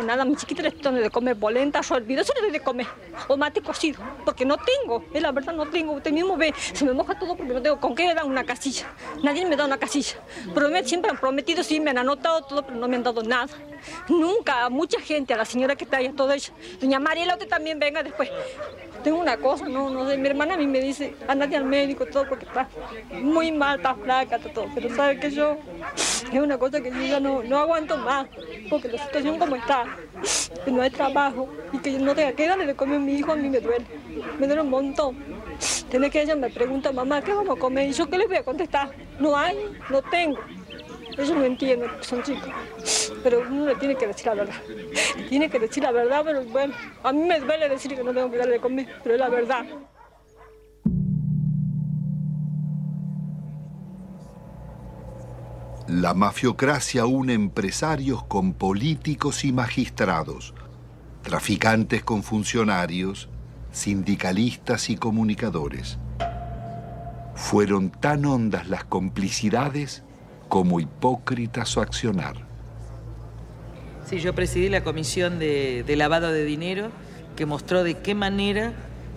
Nada, a mi chiquita le estoy dando de comer polenta, hervido, eso le doy de comer, o mate cocido, porque no tengo, la verdad no tengo, usted mismo ve, se me moja todo porque no tengo con qué me dan una casilla, nadie me da una casilla, pero siempre han prometido, sí, me han anotado todo, pero no me han dado nada, nunca, a mucha gente, a la señora que está ahí, a toda ella, doña Mariela, usted también venga después. Tengo una cosa, no sé, mi hermana a mí me dice, andate al médico, todo, porque está muy mal, está flaca, está todo, pero sabe que yo, es una cosa que yo ya no aguanto más, porque la situación como está, que no hay trabajo, y que yo no tenga que darle de comer a mi hijo, a mí me duele un montón. Tiene que ella me pregunta, mamá, ¿qué vamos a comer? Y yo, ¿qué les voy a contestar? No hay, no tengo. Ellos no entienden, son chicos, pero uno le tiene que decir la verdad. Tiene que decir la verdad, pero bueno, a mí me duele decir que no tengo que darle de comer, pero es la verdad. La mafiocracia une empresarios con políticos y magistrados, traficantes con funcionarios, sindicalistas y comunicadores. Fueron tan hondas las complicidades como hipócrita su accionar. Sí, yo presidí la comisión de lavado de dinero que mostró de qué manera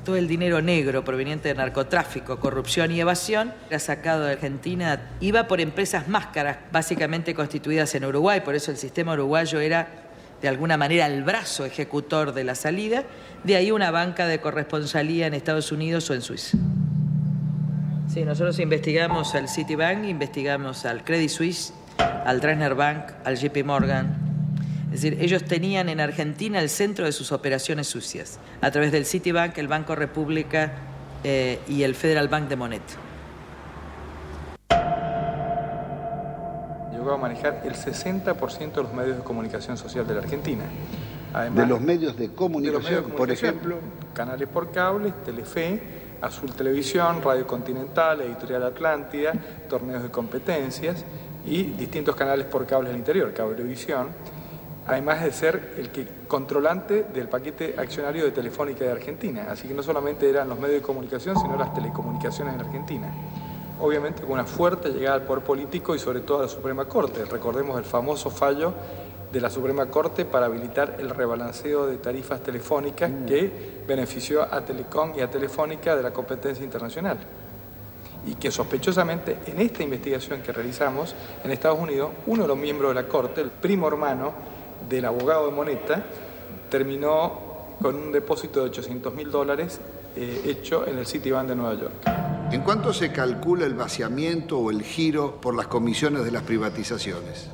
todo el dinero negro proveniente de narcotráfico, corrupción y evasión era sacado de Argentina. Iba por empresas máscaras, básicamente constituidas en Uruguay, por eso el sistema uruguayo era de alguna manera el brazo ejecutor de la salida, de ahí una banca de corresponsalía en Estados Unidos o en Suiza. Sí, nosotros investigamos al Citibank, investigamos al Credit Suisse, al Dresdner Bank, al JP Morgan. Es decir, ellos tenían en Argentina el centro de sus operaciones sucias, a través del Citibank, el Banco República y el Federal Bank de Moneta. Llegó a manejar el 60% de los medios de comunicación social de la Argentina. Además, de los medios de comunicación, por ejemplo, canales por cable, Telefe, Azul Televisión, Radio Continental, Editorial Atlántida, torneos de competencias y distintos canales por cable al interior, Cablevisión, además de ser el controlante del paquete accionario de Telefónica de Argentina. Así que no solamente eran los medios de comunicación, sino las telecomunicaciones en Argentina. Obviamente con una fuerte llegada al poder político y sobre todo a la Suprema Corte. Recordemos el famoso fallo de la Suprema Corte para habilitar el rebalanceo de tarifas telefónicas que benefició a Telecom y a Telefónica de la competencia internacional. Y que sospechosamente en esta investigación que realizamos en Estados Unidos, uno de los miembros de la Corte, el primo hermano del abogado de Moneta, terminó con un depósito de $800.000 hecho en el Citibank de Nueva York. ¿En cuánto se calcula el vaciamiento o el giro por las comisiones de las privatizaciones?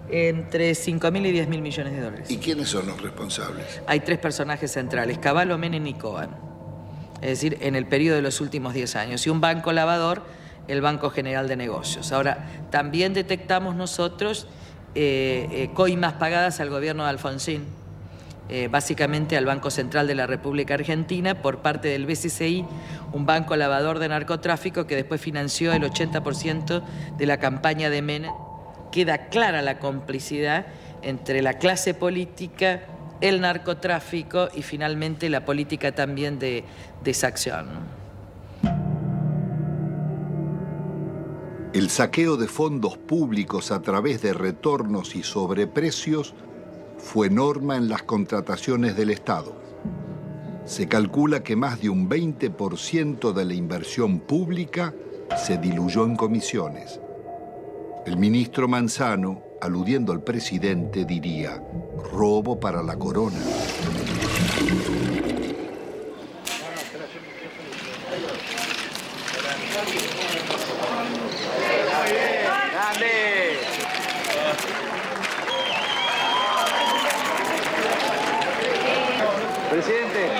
Entre 5.000 y 10.000 millones de dólares. ¿Y quiénes son los responsables? Hay tres personajes centrales, Cavallo, Menem y Cohen. Es decir, en el periodo de los últimos 10 años. Y un banco lavador, el Banco General de Negocios. Ahora, también detectamos nosotros coimas pagadas al gobierno de Alfonsín, básicamente al Banco Central de la República Argentina, por parte del BCCI, un banco lavador de narcotráfico que después financió el 80% de la campaña de Menem. Queda clara la complicidad entre la clase política, el narcotráfico y finalmente la política también de exacción. El saqueo de fondos públicos a través de retornos y sobreprecios fue norma en las contrataciones del Estado. Se calcula que más de un 20% de la inversión pública se diluyó en comisiones. El ministro Manzano, aludiendo al presidente, diría: robo para la corona. Presidente,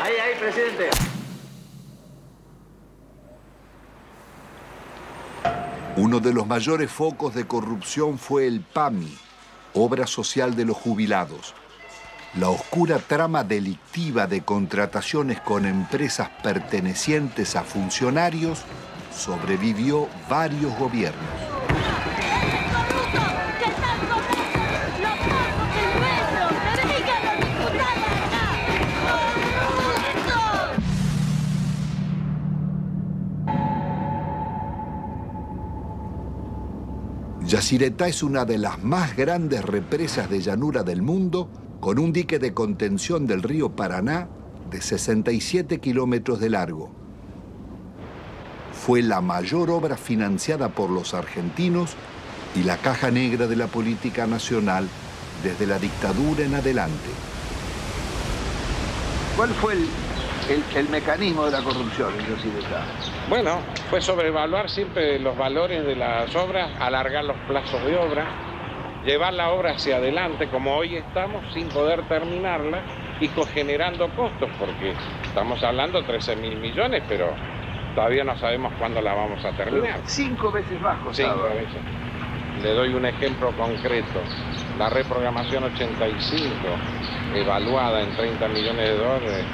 ahí, presidente. Uno de los mayores focos de corrupción fue el PAMI, Obra Social de los Jubilados. La oscura trama delictiva de contrataciones con empresas pertenecientes a funcionarios sobrevivió varios gobiernos. Yacyretá es una de las más grandes represas de llanura del mundo, con un dique de contención del río Paraná de 67 kilómetros de largo. Fue la mayor obra financiada por los argentinos y la caja negra de la política nacional desde la dictadura en adelante. ¿Cuál fue el mecanismo de la corrupción en Yacyretá? Bueno, fue sobrevaluar siempre los valores de las obras, alargar los plazos de obra, llevar la obra hacia adelante, como hoy estamos, sin poder terminarla y generando costos, porque estamos hablando de 13.000 millones, pero todavía no sabemos cuándo la vamos a terminar. 5 veces más costaba. 5 veces. Le doy un ejemplo concreto. La reprogramación 85, evaluada en 30 millones de dólares,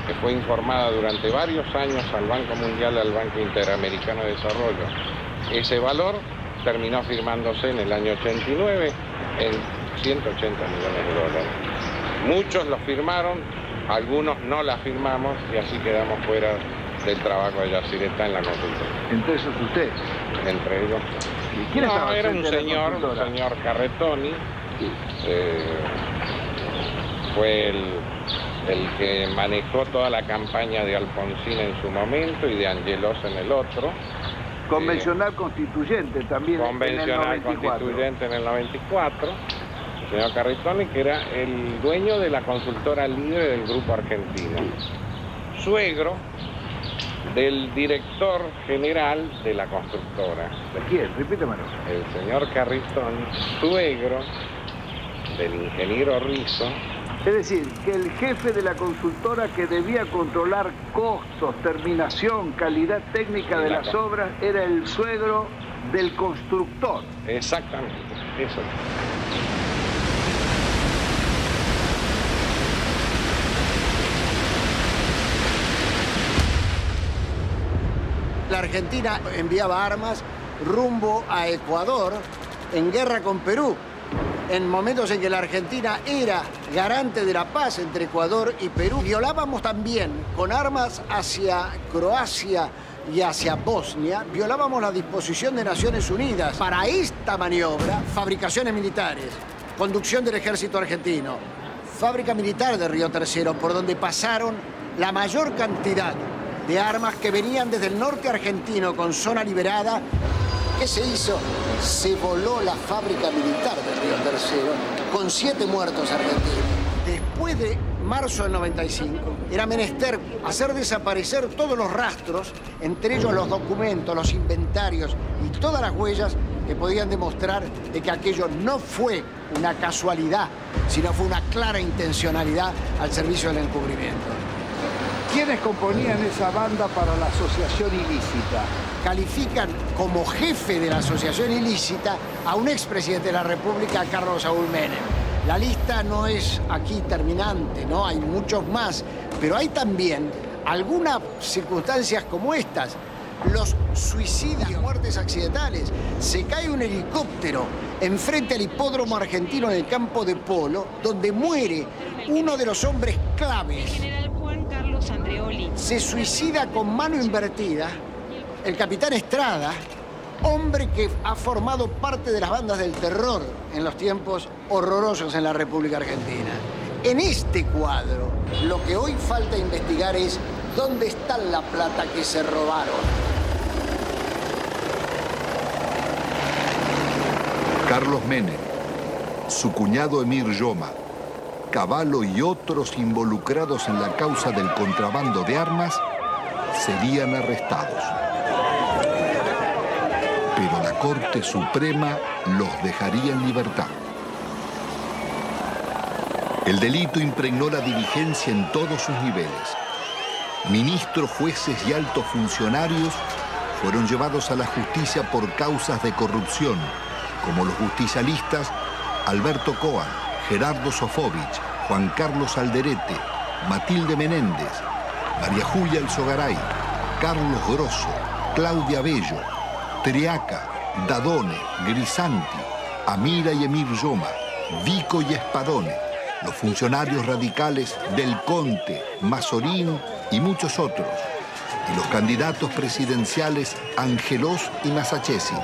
que fue informada durante varios años al Banco Mundial y al Banco Interamericano de Desarrollo. Ese valor terminó firmándose en el año 89 en 180 millones de dólares. Muchos lo firmaron, algunos no la firmamos y así quedamos fuera del trabajo de Yacyretá en la consulta. Entre esos usted. Entre ellos. ¿Y quién no, estaba era un frente a la señor Carretoni. Sí. Fue el que manejó toda la campaña de Alfonsín en su momento y de Angelos en el otro. Convencional constituyente también. Convencional en el 94. constituyente en el 94. El señor Carretoni, que era el dueño de la consultora libre del Grupo Argentino. Suegro del director general de la constructora. ¿De quién? Repítemelo. El señor Carretoni, suegro del ingeniero Rizzo. Es decir, que el jefe de la consultora que debía controlar costos, terminación, calidad técnica de las obras, era el suegro del constructor. Exactamente, eso. La Argentina enviaba armas rumbo a Ecuador en guerra con Perú, en momentos en que la Argentina era garante de la paz entre Ecuador y Perú. Violábamos también con armas hacia Croacia y hacia Bosnia, violábamos la disposición de Naciones Unidas para esta maniobra, fabricaciones militares, conducción del ejército argentino, fábrica militar de Río Tercero, por donde pasaron la mayor cantidad de armas que venían desde el norte argentino con zona liberada. ¿Qué se hizo? Se voló la fábrica militar de Río Tercero con 7 muertos argentinos. Después de marzo del 95, era menester hacer desaparecer todos los rastros, entre ellos los documentos, los inventarios y todas las huellas que podían demostrar de que aquello no fue una casualidad, sino fue una clara intencionalidad al servicio del encubrimiento. ¿Quiénes componían esa banda para la asociación ilícita? Califican como jefe de la asociación ilícita a un expresidente de la República, Carlos Saúl Menem. La lista no es aquí terminante, ¿no? Hay muchos más, pero hay también algunas circunstancias como estas. Los suicidios, muertes accidentales. Se cae un helicóptero enfrente al hipódromo argentino en el campo de polo, donde muere uno de los hombres claves. Se suicida con mano invertida el capitán Estrada, hombre que ha formado parte de las bandas del terror en los tiempos horrorosos en la República Argentina. En este cuadro, lo que hoy falta investigar es dónde está la plata que se robaron. Carlos Menem, su cuñado Emir Yoma, Cavallo y otros involucrados en la causa del contrabando de armas serían arrestados. Pero la Corte Suprema los dejaría en libertad. El delito impregnó la dirigencia en todos sus niveles. Ministros, jueces y altos funcionarios fueron llevados a la justicia por causas de corrupción, como los justicialistas Alberto Coan, Gerardo Sofovich, Juan Carlos Alderete, Matilde Menéndez, María Julia Alzogaray, Carlos Grosso, Claudia Bello, Triaca, Dadone, Grisanti, Amira y Emir Yoma, Vico y Espadone, los funcionarios radicales Del Conte, Mazorín y muchos otros, y los candidatos presidenciales Angelós y Masachesi.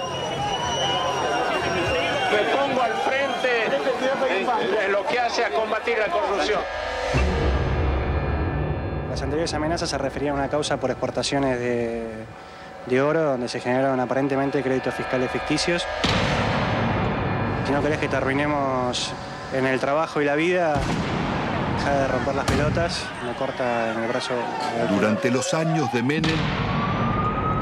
lo que hace a combatir la corrupción. Las anteriores amenazas se referían a una causa por exportaciones de oro, donde se generaron aparentemente créditos fiscales ficticios. Si no querés que te arruinemos en el trabajo y la vida, deja de romper las pelotas, me corta en el brazo. Durante los años de Menem,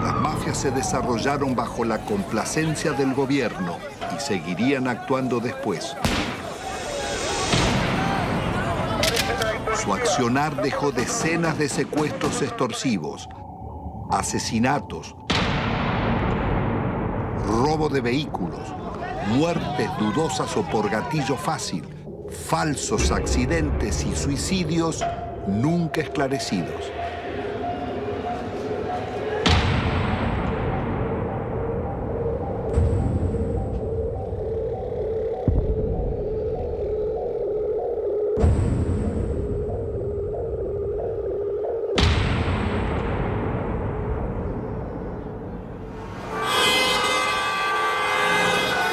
las mafias se desarrollaron bajo la complacencia del gobierno y seguirían actuando después. Su accionar dejó decenas de secuestros extorsivos, asesinatos, robo de vehículos, muertes dudosas o por gatillo fácil, falsos accidentes y suicidios nunca esclarecidos.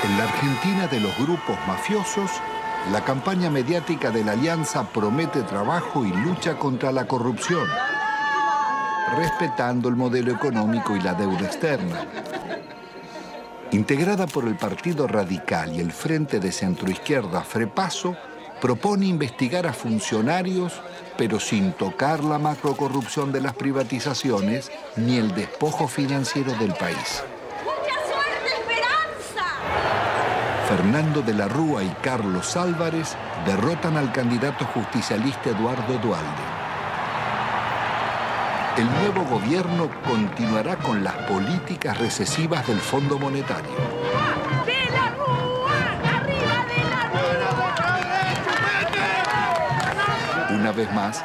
En la Argentina de los grupos mafiosos, la campaña mediática de la Alianza promete trabajo y lucha contra la corrupción, respetando el modelo económico y la deuda externa. Integrada por el Partido Radical y el Frente de Centroizquierda Frepaso, propone investigar a funcionarios, pero sin tocar la macrocorrupción de las privatizaciones ni el despojo financiero del país. Fernando de la Rúa y Carlos Álvarez derrotan al candidato justicialista Eduardo Duhalde. El nuevo gobierno continuará con las políticas recesivas del Fondo Monetario. ¡De la Rúa! ¡Arriba de la Rúa! Una vez más,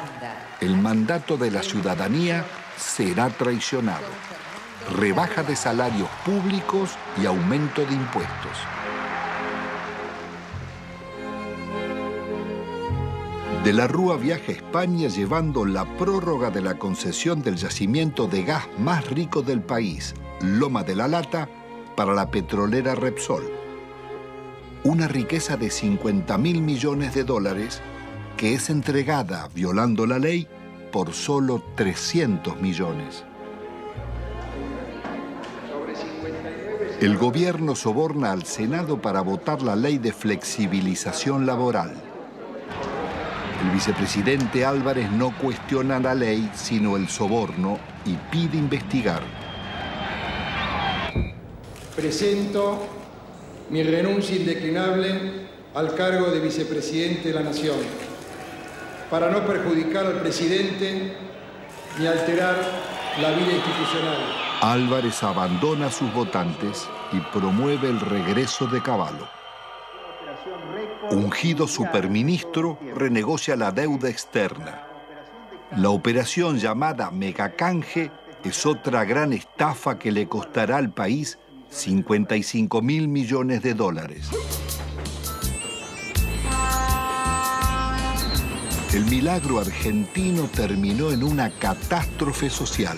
el mandato de la ciudadanía será traicionado. Rebaja de salarios públicos y aumento de impuestos. De la Rúa viaja a España llevando la prórroga de la concesión del yacimiento de gas más rico del país, Loma de la Lata, para la petrolera Repsol. Una riqueza de 50.000 millones de dólares que es entregada, violando la ley, por solo 300 millones. El gobierno soborna al Senado para votar la ley de flexibilización laboral. El vicepresidente Álvarez no cuestiona la ley, sino el soborno, y pide investigar. Presento mi renuncia indeclinable al cargo de vicepresidente de la Nación, para no perjudicar al presidente ni alterar la vida institucional. Álvarez abandona a sus votantes y promueve el regreso de Cavallo. Ungido superministro, renegocia la deuda externa. La operación llamada Megacanje es otra gran estafa que le costará al país 55.000 millones de dólares. El milagro argentino terminó en una catástrofe social.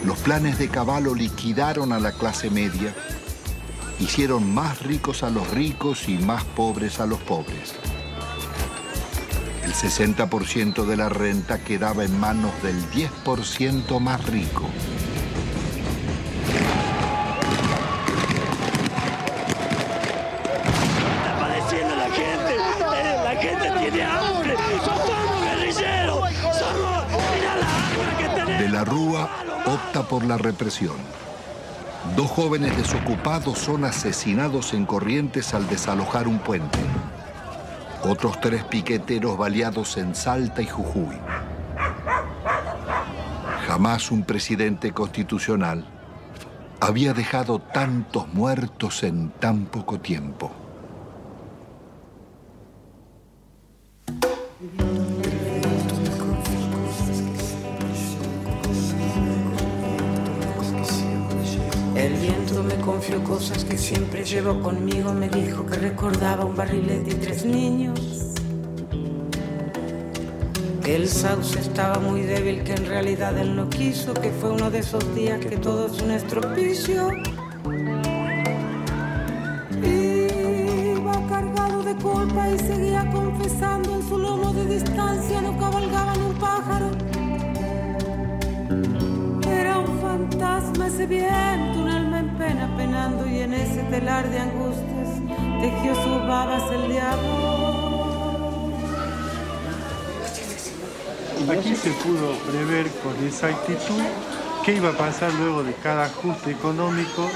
Los planes de Cavallo liquidaron a la clase media, hicieron más ricos a los ricos y más pobres a los pobres. El 60% de la renta quedaba en manos del 10% más rico. Está padeciendo la gente tiene hambre, somos guerrilleros, mirá la hambre que tenemos. De la Rúa opta por la represión. 2 jóvenes desocupados son asesinados en Corrientes al desalojar un puente. Otros 3 piqueteros baleados en Salta y Jujuy. Jamás un presidente constitucional había dejado tantos muertos en tan poco tiempo. El viento me confió cosas que siempre llevo conmigo. Me dijo que recordaba un barrilete y 3 niños. Que el sauce estaba muy débil, que en realidad él no quiso. Que fue uno de esos días que todo es un estropicio. Iba cargado de culpa viento un alma en pena penando, y en ese telar de angustias tejió sus babas el diablo. Aquí se pudo prever con exactitud qué iba a pasar luego de cada ajuste económico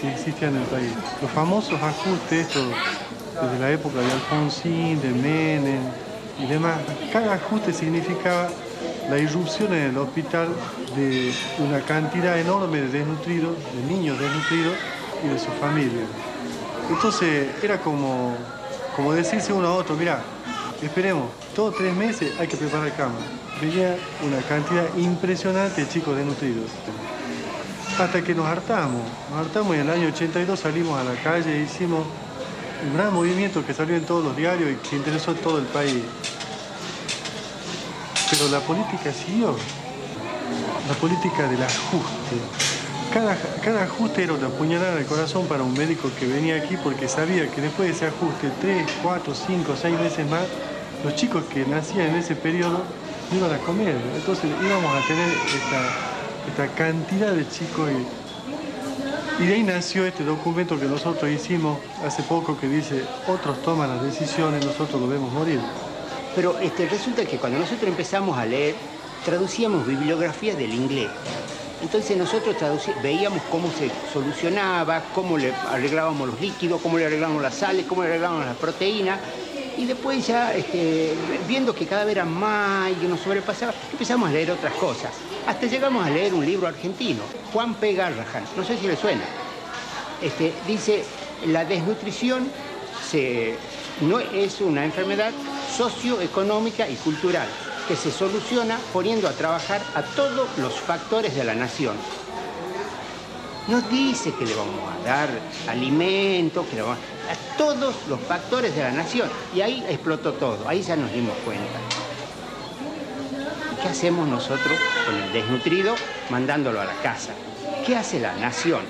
que existía en el país. Los famosos ajustes, estos desde la época de Alfonsín, de Menem y demás, cada ajuste significaba la irrupción en el hospital de una cantidad enorme de desnutridos, de niños desnutridos y de sus familias. Entonces era como decirse uno a otro, mirá, esperemos, todos 3 meses hay que preparar cama. Veía una cantidad impresionante de chicos desnutridos. Hasta que nos hartamos y en el año 82 salimos a la calle e hicimos un gran movimiento que salió en todos los diarios y que interesó a todo el país. Pero la política siguió, la política del ajuste. Cada ajuste era una puñalada en el corazón para un médico que venía aquí porque sabía que después de ese ajuste, 3, 4, 5, 6 meses más, los chicos que nacían en ese periodo no iban a comer. Entonces íbamos a tener esta cantidad de chicos y de ahí nació este documento que nosotros hicimos hace poco que dice, otros toman las decisiones, nosotros lo vemos morir. Pero resulta que cuando nosotros empezamos a leer, traducíamos bibliografía del inglés. Entonces nosotros veíamos cómo se solucionaba, cómo le arreglábamos los líquidos, cómo le arreglábamos las sales, cómo le arreglábamos las proteínas. Y después ya, viendo que cada vez era más y que nos sobrepasaba, empezamos a leer otras cosas. Hasta llegamos a leer un libro argentino, Juan P. Garrahan, no sé si le suena. Dice, la desnutrición no es una enfermedad socioeconómica y cultural que se soluciona poniendo a trabajar a todos los factores de la nación. Nos dice que le vamos a dar alimento, que le vamos a todos los factores de la nación. Y ahí explotó todo, ahí ya nos dimos cuenta. ¿Qué hacemos nosotros con el desnutrido mandándolo a la casa? ¿Qué hace la nación?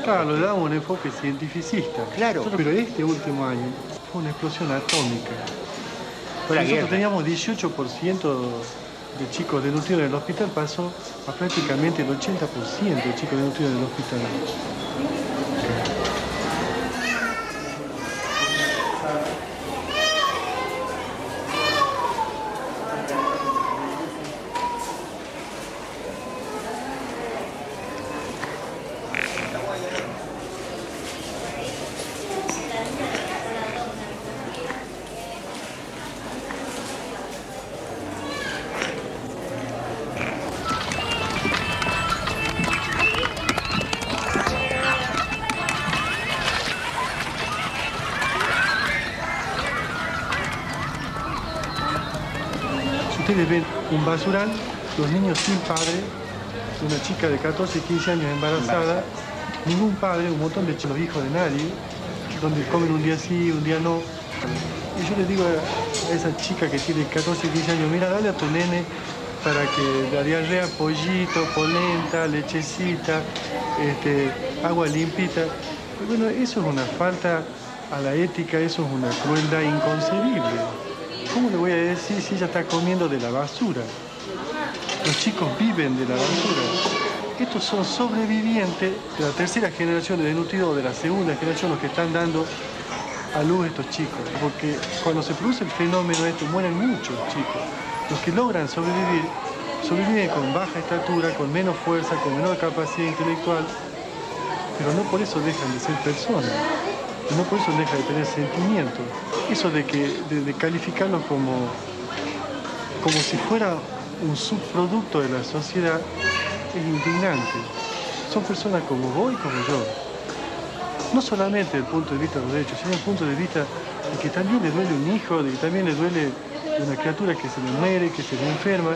Claro, le damos un enfoque cientificista. Claro. Pero este último año fue una explosión atómica. Nosotros teníamos 18% de chicos desnutridos en el hospital, pasó a prácticamente el 80% de chicos desnutridos en el hospital. Ustedes ven un basural, los niños sin padre, una chica de 14, 15 años embarazada, ningún padre, un montón de los hijos de nadie, donde comen un día sí, un día no. Y yo les digo a esa chica que tiene 14, 15 años, mira, dale a tu nene para que la diarrea, pollito, polenta, lechecita, agua limpita. Y bueno, eso es una falta a la ética, eso es una crueldad inconcebible. ¿Cómo le voy a decir si ella está comiendo de la basura? Los chicos viven de la basura. Estos son sobrevivientes de la tercera generación de desnutridos o de la segunda generación los que están dando a luz estos chicos. Porque cuando se produce el fenómeno mueren muchos chicos. Los que logran sobrevivir, sobreviven con baja estatura, con menos fuerza, con menor capacidad intelectual, pero no por eso dejan de ser personas. No por eso deja de tener sentimientos. Eso de calificarlos como si fuera un subproducto de la sociedad es indignante. Son personas como vos y como yo. No solamente desde el punto de vista de los derechos, sino desde el punto de vista de que también le duele un hijo, de que también le duele una criatura que se le muere, que se le enferma,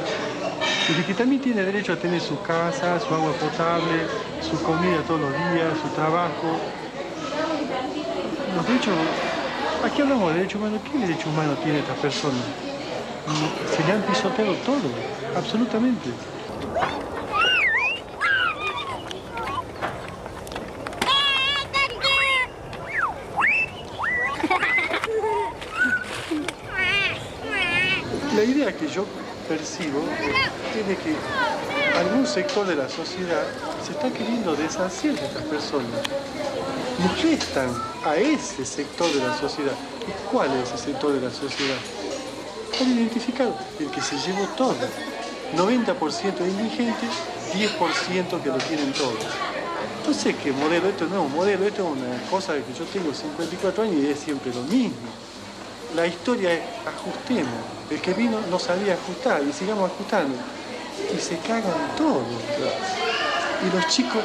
y de que también tiene derecho a tener su casa, su agua potable, su comida todos los días, su trabajo. Los derechos, aquí hablamos de derechos humanos. ¿Qué derecho humano tiene esta persona? Se le han pisoteado todo, absolutamente. La idea que yo percibo es de que algún sector de la sociedad se está queriendo deshacer de estas personas. Y restan a ese sector de la sociedad. ¿Y cuál es ese sector de la sociedad? Está identificado, el que se llevó todo. 90% de indigentes, 10% que lo tienen todo. No sé qué modelo, esto no es un modelo, esto es una cosa que yo tengo 54 años y es siempre lo mismo. La historia es ajustemos. El que vino no sabía ajustar y sigamos ajustando. Y se cagan todo. Y los chicos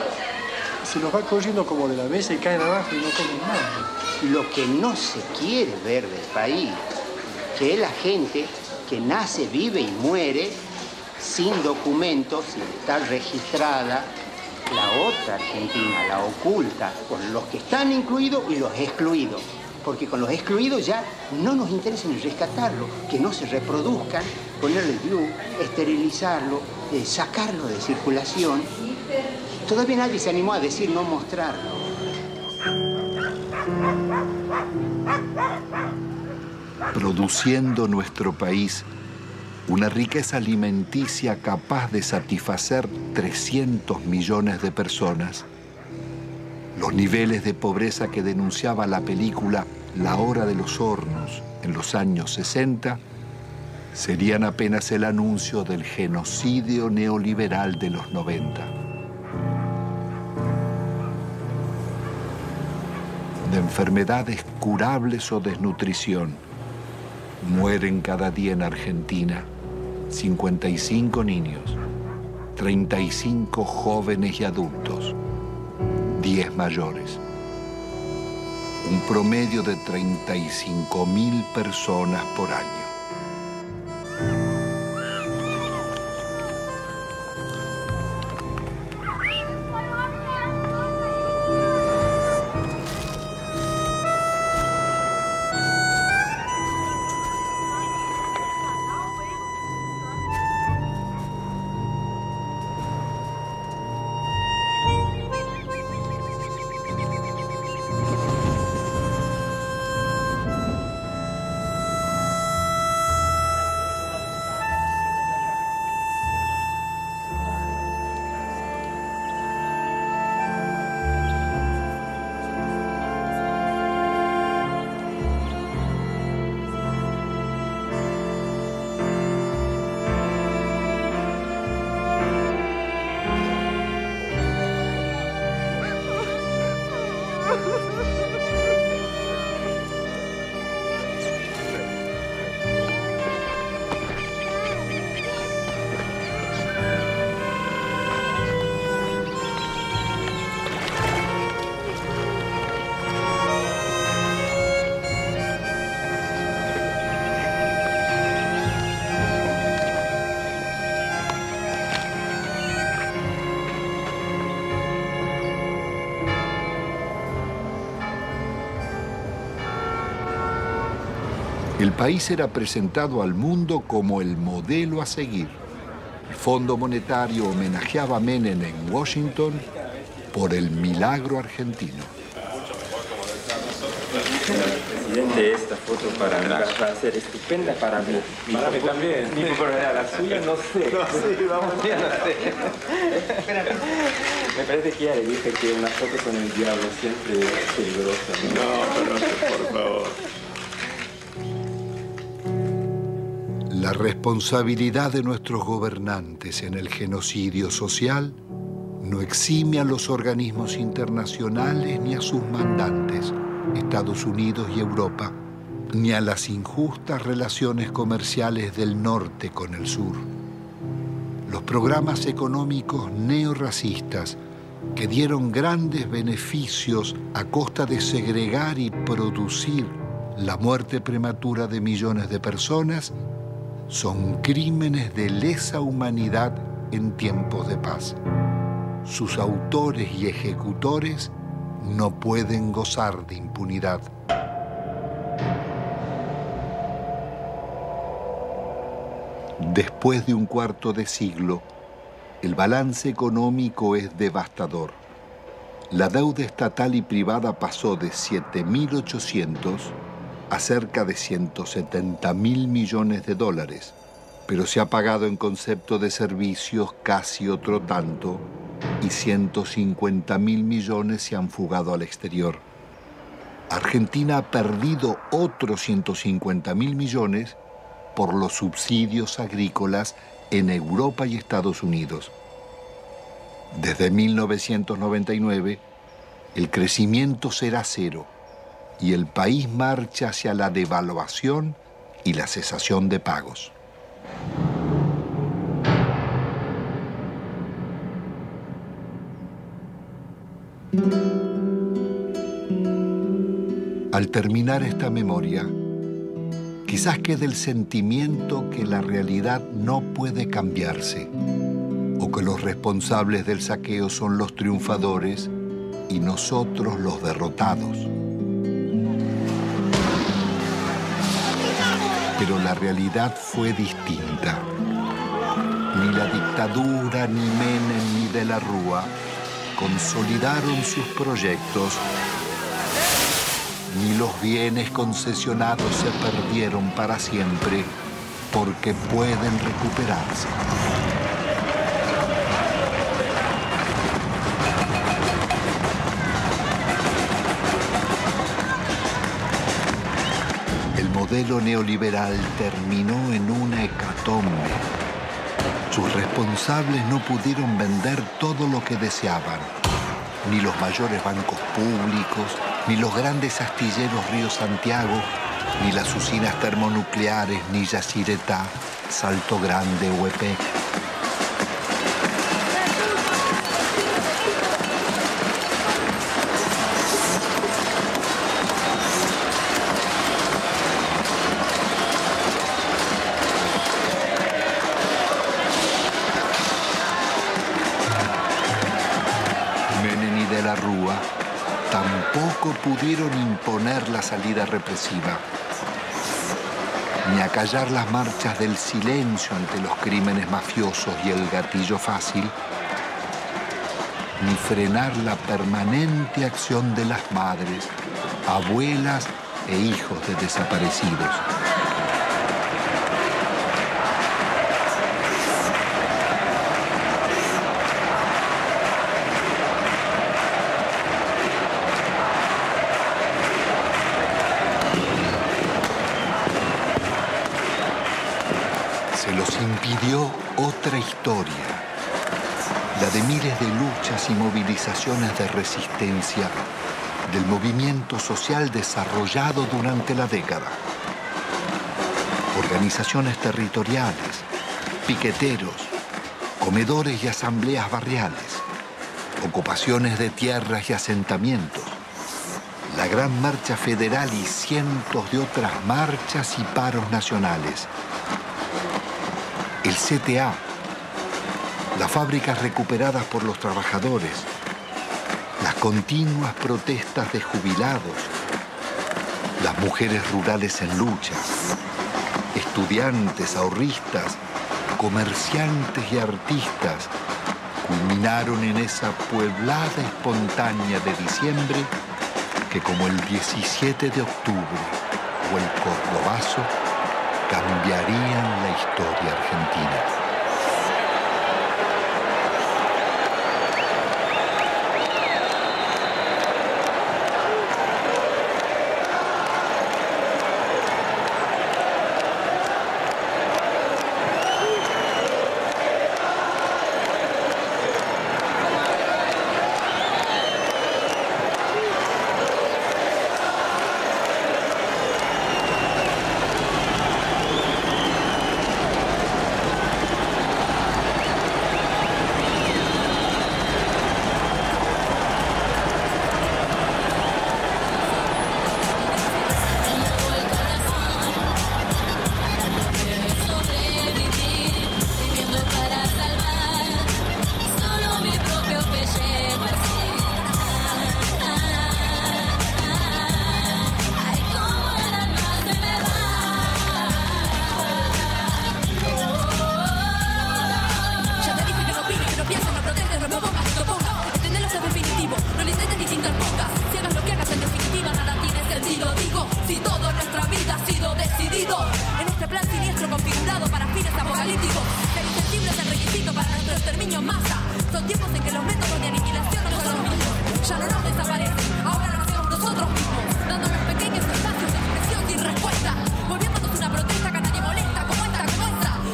se los va corriendo como de la mesa y caen abajo y no comen nada. Lo que no se quiere ver del país, que es la gente que nace, vive y muere sin documentos, sin estar registrada, la otra Argentina, la oculta, con los que están incluidos y los excluidos. Porque con los excluidos ya no nos interesa ni rescatarlo, que no se reproduzcan, ponerle DIU, esterilizarlo, sacarlo de circulación. Todavía nadie se animó a decir no mostrarlo. Produciendo nuestro país una riqueza alimenticia capaz de satisfacer 300 millones de personas. Los niveles de pobreza que denunciaba la película La Hora de los Hornos en los años 60 serían apenas el anuncio del genocidio neoliberal de los 90. De enfermedades curables o desnutrición, mueren cada día en Argentina 55 niños, 35 jóvenes y adultos, 10 mayores. Un promedio de 35.000 personas por año. El país era presentado al mundo como el modelo a seguir. El Fondo Monetario homenajeaba a Menem en Washington por el milagro argentino. Presidente, esta foto para mí va a ser estupenda para mí. Para mí también. Mi popularidad, la suya no sé. No sé, vamos bien, no sé. Me parece que ya le dije que una foto con el diablo siempre es peligrosa. No, por favor. La responsabilidad de nuestros gobernantes en el genocidio social no exime a los organismos internacionales ni a sus mandantes, Estados Unidos y Europa, ni a las injustas relaciones comerciales del norte con el sur. Los programas económicos neorracistas que dieron grandes beneficios a costa de segregar y producir la muerte prematura de millones de personas son crímenes de lesa humanidad en tiempos de paz. Sus autores y ejecutores no pueden gozar de impunidad. Después de un cuarto de siglo, el balance económico es devastador. La deuda estatal y privada pasó de 7.800 a cerca de 170.000 millones de dólares, pero se ha pagado en concepto de servicios casi otro tanto y 150.000 millones se han fugado al exterior. Argentina ha perdido otros 150.000 millones por los subsidios agrícolas en Europa y Estados Unidos. Desde 1999, el crecimiento será cero y el país marcha hacia la devaluación y la cesación de pagos. Al terminar esta memoria, quizás quede el sentimiento que la realidad no puede cambiarse, o que los responsables del saqueo son los triunfadores y nosotros los derrotados. Pero la realidad fue distinta. Ni la dictadura, ni Menem, ni de la Rúa consolidaron sus proyectos, ni los bienes concesionados se perdieron para siempre, porque pueden recuperarse. El modelo neoliberal terminó en una hecatombe. Sus responsables no pudieron vender todo lo que deseaban, ni los mayores bancos públicos, ni los grandes astilleros Río Santiago, ni las usinas termonucleares, ni Yacyretá, Salto Grande o EPEC. Menem y de la Rúa tampoco pudieron imponer la salida represiva, ni acallar las marchas del silencio ante los crímenes mafiosos y el gatillo fácil, ni frenar la permanente acción de las madres, abuelas e hijos de desaparecidos. Se los impidió otra historia, la de miles de luchas y movilizaciones de resistencia del movimiento social desarrollado durante la década. Organizaciones territoriales, piqueteros, comedores y asambleas barriales, ocupaciones de tierras y asentamientos, la Gran Marcha Federal y cientos de otras marchas y paros nacionales. El CTA, las fábricas recuperadas por los trabajadores, las continuas protestas de jubilados, las mujeres rurales en lucha, estudiantes, ahorristas, comerciantes y artistas culminaron en esa pueblada espontánea de diciembre que, como el 17 de octubre o el Cordobazo, cambiarían la historia argentina. Son tiempos en que los métodos de aniquilación no son los mismos. Ya no nos desaparecen, ahora lo hacemos nosotros mismos, dándonos pequeños espacios de expresión sin respuesta, volviéndonos una protesta que a nadie molesta, como esta,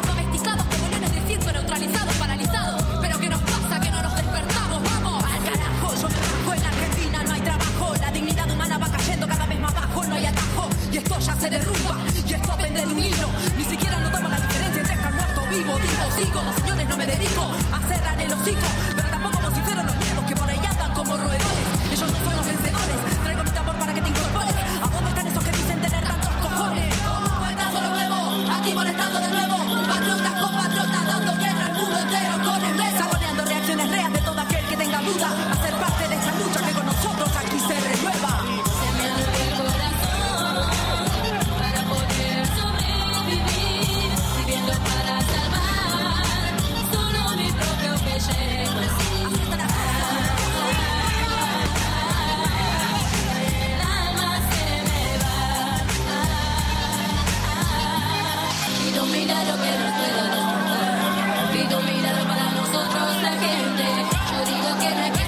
domesticados como leones de circo, neutralizados, paralizados. Pero ¿qué nos pasa? Que no nos despertamos, vamos al carajo. Yo me bajo, en la Argentina no hay trabajo, la dignidad humana va cayendo cada vez más bajo, no hay atajo, y esto ya se derrumba, y esto pende de un hilo. Ni siquiera notamos la diferencia entre estar muerto vivo, digo, sigo, señores, no me dedico a cerrar el hocico, pero tampoco vocifero los miedos que por ahí andan como roedores. Ellos no son los vencedores, traigo mi tambor para que te incorpores. ¿A dónde están esos que dicen tener tantos cojones? ¿Cómo estás de nuevo? Aquí molestando de nuevo, patriotas con patriotas, dando guerra al mundo entero con emblema, saboneando reacciones reales de todo aquel que tenga duda, a ser parte de esta lucha que con nosotros aquí se renueva. Pido un milagro para nosotros, la gente. Yo digo que no hay que